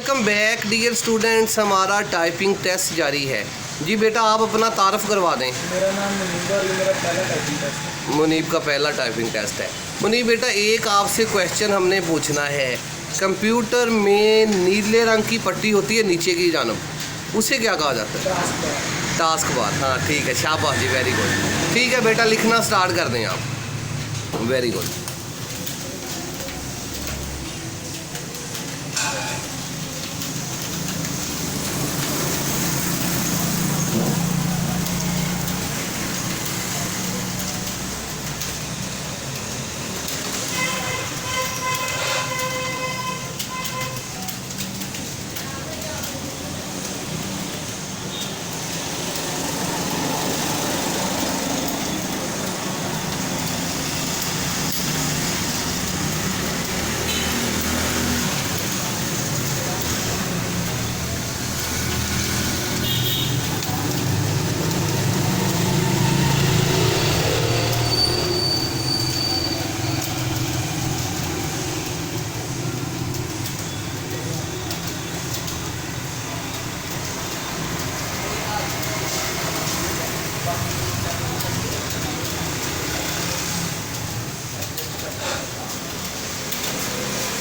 Welcome back dear students. हमारा typing test जारी है जी। बेटा आप अपना तारफ़ करवा दें। मेरा नाम मुनीब है और ये मेरा पहला टाइपिंग टेस्ट है। मुनीब का पहला टाइपिंग टेस्ट है। मुनीब बेटा एक आपसे क्वेश्चन हमने पूछना है। कंप्यूटर में नीले रंग की पट्टी होती है नीचे की जानब, उसे क्या कहा जाता है? Task bar. हाँ ठीक है, शाबाश जी, वेरी गुड। ठीक है बेटा, लिखना स्टार्ट कर दें आप। Very good.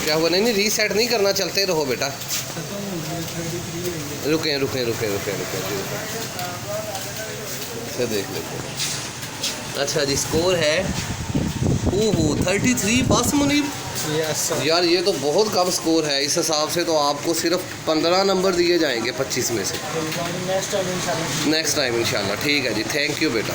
क्या हुआ? नहीं रीसेट नहीं करना, चलते रहो बेटा। रुकें रुकें रुकें रुकें रुकें जी, रुकें। देख लेते हैं। अच्छा जी, स्कोर है 33 बस मुनीब। यार ये तो बहुत कम स्कोर है। इस हिसाब से तो आपको सिर्फ 15 नंबर दिए जाएंगे 25 में से। नेक्स्ट टाइम इंशाल्लाह। ठीक है जी, थैंक यू बेटा।